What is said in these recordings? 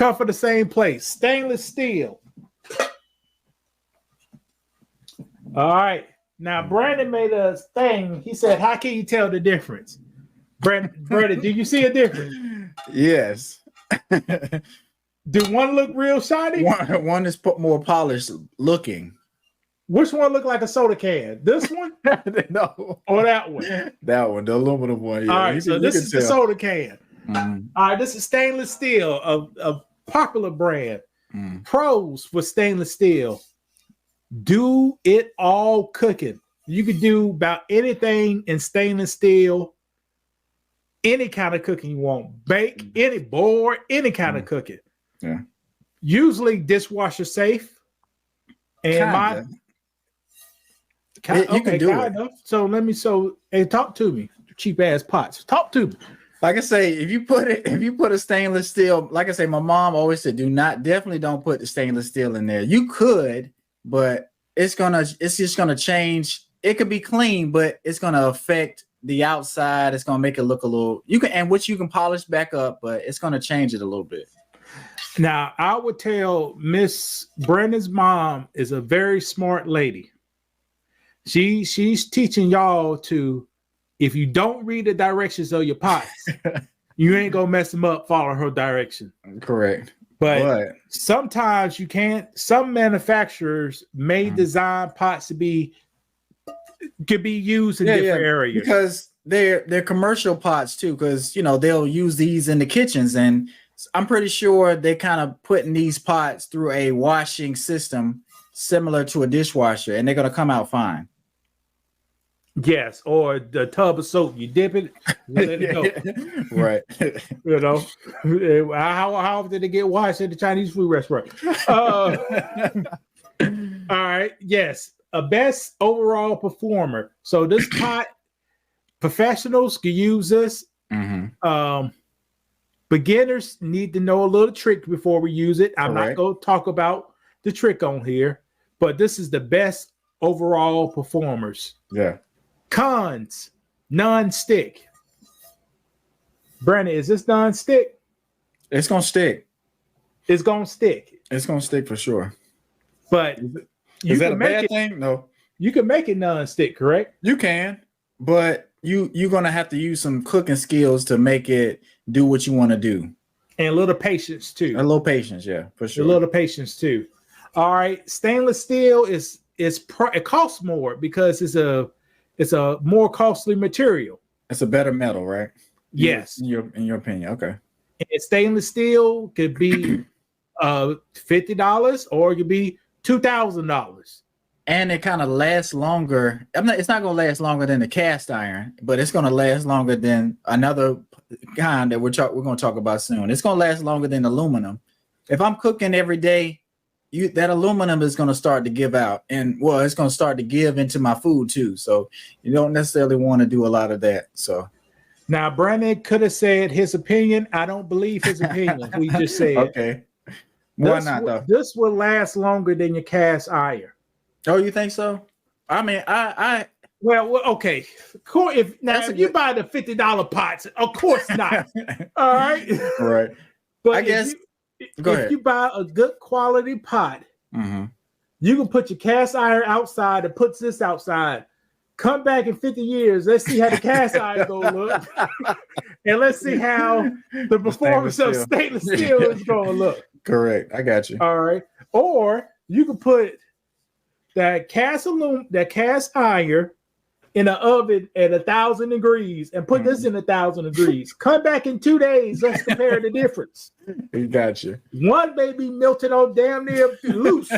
come from the same place. Stainless steel. All right. Now, Brandon made a thing. He said, how can you tell the difference? Brandon, do you see a difference? Yes. Do one look real shiny? One is more polished looking. Which one look like a soda can? This one? No. Or that one? That one, the aluminum one. Yeah. All right, so this is the soda can. Mm. All right, this is stainless steel, a popular brand. Pros for stainless steel. Do it all cooking. You can do about anything in stainless steel. Any kind of cooking you want. Bake, any board, any kind of cooking. Yeah. Usually dishwasher safe. And you can do it. So talk to me. Cheap ass pots. Talk to me. Like I say, if you put a stainless steel, like I say, my mom always said, definitely don't put the stainless steel in there. You could, but it's just gonna change. It could be clean, but it's gonna affect the outside. It's gonna make it look a little. You can polish back up, but it's gonna change it a little bit. Now, I would tell Miss Brandon's mom is a very smart lady. She's teaching y'all to, if you don't read the directions of your pots, you ain't gonna mess them up. Follow her direction. Correct. But sometimes you can't. Some manufacturers may design pots to could be used in different areas because they're commercial pots too. Because they'll use these in the kitchens, and I'm pretty sure they kind of putting these pots through a washing system similar to a dishwasher, and they're gonna come out fine. Yes, or the tub of soap. You dip it, let it go. Right. How often did it get washed at the Chinese food restaurant? All right. Yes, a best overall performer. So this pot, professionals can use this. Beginners need to know a little trick before we use it. I'm not going to talk about the trick on here, but this is the best overall performers. Yeah. Cons, non-stick. Brandon, is this non-stick? It's gonna stick. It's gonna stick. It's gonna stick for sure. But is that a bad thing? No. You can make it non-stick, correct? You can, but you're gonna have to use some cooking skills to make it do what you want to do. And a little patience too. A little patience, yeah, for sure. A little patience too. All right. Stainless steel it costs more because it's a more costly material. It's a better metal, right? Yes. In your opinion. Okay. And stainless steel could be $50 or it could be $2,000. And it kind of lasts longer. It's not going to last longer than the cast iron, but it's going to last longer than another kind that we're going to talk about soon. It's going to last longer than aluminum. If I'm cooking every day, that aluminum is going to start to give out, and it's going to start to give into my food too. So you don't necessarily want to do a lot of that. So now Brandon could have said his opinion. I don't believe his opinion. We just said okay. Why not though? This will last longer than your cast iron. Oh, you think so? I mean, well, okay. If you buy the $50 pots, of course not. All right, right. But I guess. If you buy a good quality pot, you can put your cast iron outside and put this outside. Come back in 50 years. Let's see how the cast iron going to look. And let's see how the performance of stainless steel is going to look. Correct. I got you. All right. Or you can put that cast iron in an oven at 1,000 degrees and put this in 1,000 degrees. Come back in 2 days. Let's compare the difference. You got you. One may be melted on damn near loose,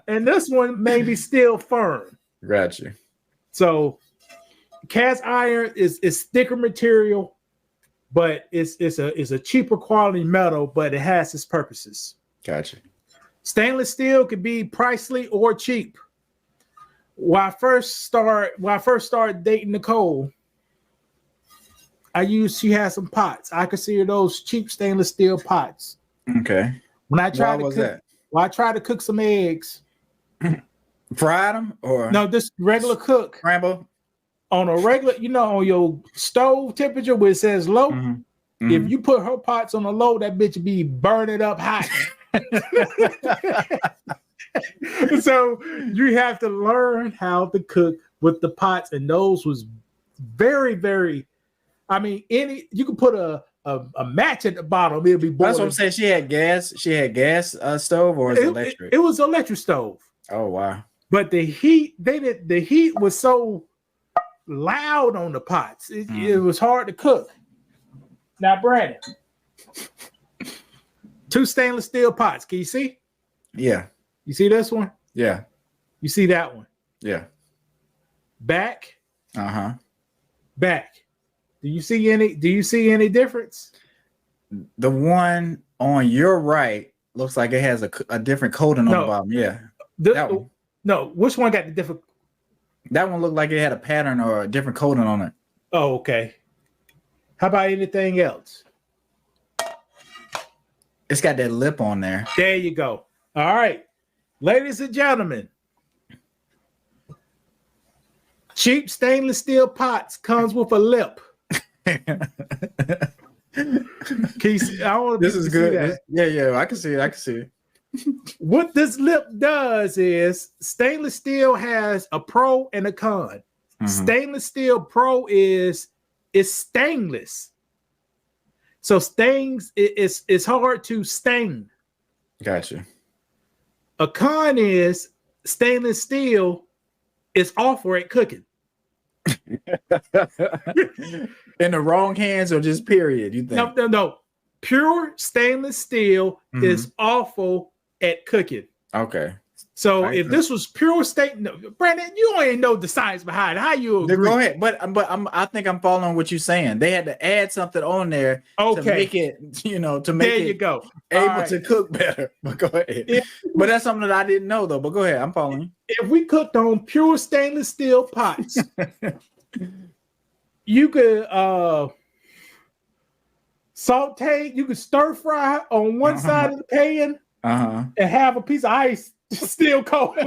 and this one may be still firm. Got you. So, cast iron is thicker material, but it's a cheaper quality metal, but it has its purposes. Got you. Stainless steel could be pricey or cheap. When I first started dating Nicole, she had some pots. I consider those cheap stainless steel pots. Okay. When I tried to cook some eggs. Fried them or no, just regular cook. Scramble? On a regular, on your stove temperature where it says low, If you put her pots on the low, that bitch be burning up hot. So you have to learn how to cook with the pots, and those was very, very. I mean, you could put a match at the bottom, it'll be boiling. That's what I'm saying. She had gas stove, or is it electric? It was electric stove. Oh wow! But the heat, the heat was so loud on the pots. It was hard to cook. Now, Brandon, 2 stainless steel pots. Can you see? Yeah. You see this one? Yeah. You see that one? Yeah. Back. Back. Do you see any difference? The one on your right looks like it has a different coating on the bottom. Yeah. That one. No, which one got the different? That one looked like it had a pattern or a different coating on it. Oh, okay. How about anything else? It's got that lip on there. There you go. All right. Ladies and gentlemen, cheap stainless steel pots comes with a lip. This is good. Yeah, I can see it. What this lip does is stainless steel has a pro and a con. Stainless steel pro is stainless. So stains it's hard to stain. Gotcha. A con is stainless steel is awful at cooking. In the wrong hands or just period, you think? No. Pure stainless steel is awful at cooking. Okay. So if this was pure Brandon, you don't even know the science behind it. How you agree? Go ahead, but I think I'm following what you're saying. They had to add something on there to make it, to make there you go. able to cook better. But go ahead. But that's something that I didn't know though. But go ahead, I'm following. If we cooked on pure stainless steel pots, you could saute, you could stir fry on one side of the pan and have a piece of ice still cold.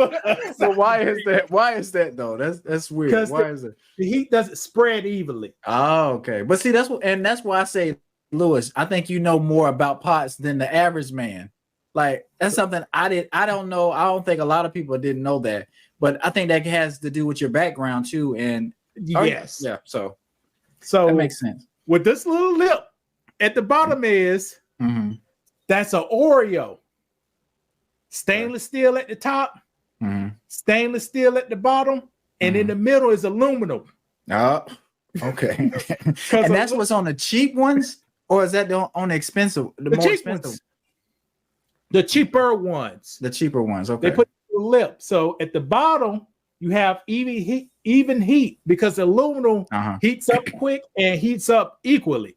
So why is that? Why is that though? That's weird. Why is it? The heat doesn't spread evenly. Oh, okay. But see, that's why I say, Lewis, I think you know more about pots than the average man. Like that's something I don't know. I don't think a lot of people didn't know that. But I think that has to do with your background too. And yes. Yeah. So that makes sense. With this little lip at the bottom is that's an Oreo. Stainless steel at the top, stainless steel at the bottom, and in the middle is aluminum. Oh, okay. And that's what's on the cheap ones, or is that on the expensive, the more expensive ones? The cheaper ones. The cheaper ones. Okay. They put the lip. So at the bottom, you have even heat because aluminum heats up quick and heats up equally.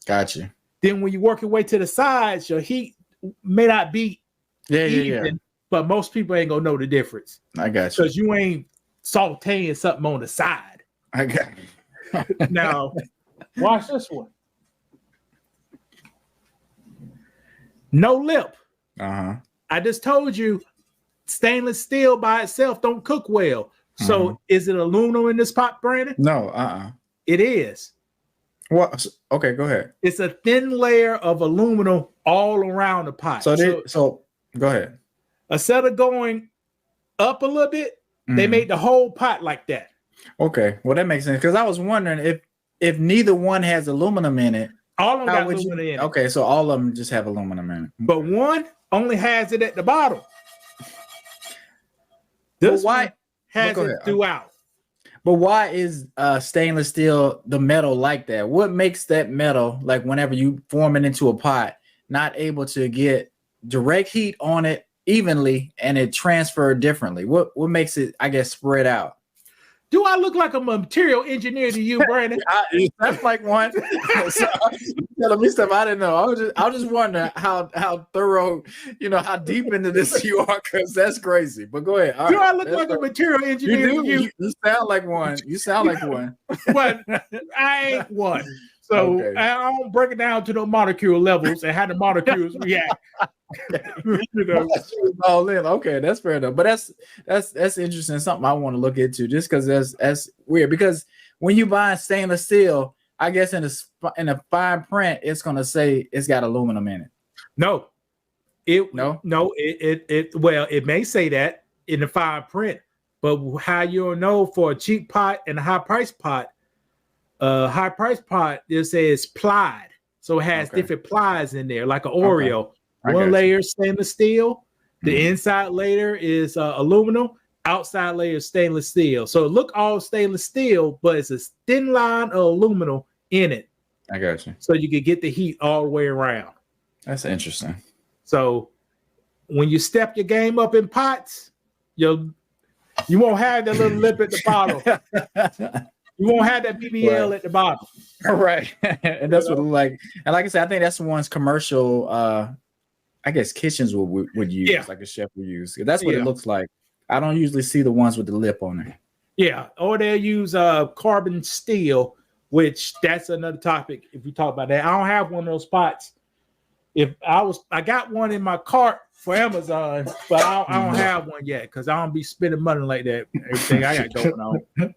Gotcha. Then when you work your way to the sides, your heat may not be even, but most people ain't gonna know the difference. I got you. Because you ain't sauteing something on the side. I got you. Now, watch this one. No lip. I just told you stainless steel by itself don't cook well. So is it aluminum in this pot, Brandon? No, It is. What? Okay, go ahead. It's a thin layer of aluminum all around the pot. So go ahead. Instead of going up a little bit, they made the whole pot like that. Okay, well that makes sense because I was wondering if neither one has aluminum in it. All of them got aluminum in it. Okay, so all of them just have aluminum in it. But one only has it at the bottom. This one has it throughout. But why is stainless steel the metal like that? What makes that metal, like whenever you form it into a pot, not able to get direct heat on it evenly and it transferred differently? What makes it, I guess, spread out? Do I look like a material engineer to you, Brandon? That's like one. So, telling me stuff I didn't know. I was just wondering how thorough, how deep into this you are, because that's crazy. But go ahead. Do I look like a material engineer to you? You sound like one. You sound like one. But I ain't one. So I don't break it down to the molecule levels and how the molecules react. All in. Okay, that's fair enough. But that's interesting. Something I want to look into just because that's weird. Because when you buy stainless steel, I guess in the fine print, it's gonna say it's got aluminum in it. No, it may say that in the fine print, but how you'll know for a cheap pot and a high price pot, it says plied, so it has different plies in there, like an Oreo. One layer stainless steel, the inside layer is aluminum, outside layer is stainless steel. So it look all stainless steel, but it's a thin line of aluminum in it. I got you. So you can get the heat all the way around. That's interesting. So when you step your game up in pots, you won't have that little lip at the bottom. You won't have that BBL at the bottom. Right. And that's what like. And like I said, I think that's the ones commercial I guess kitchens would use, like a chef would use. That's what it looks like. I don't usually see the ones with the lip on it. Yeah, or they'll use carbon steel, which that's another topic if we talk about that. I don't have one of those pots. I got one in my cart for Amazon, but I don't have one yet because I don't be spending money like that. Everything I got going on.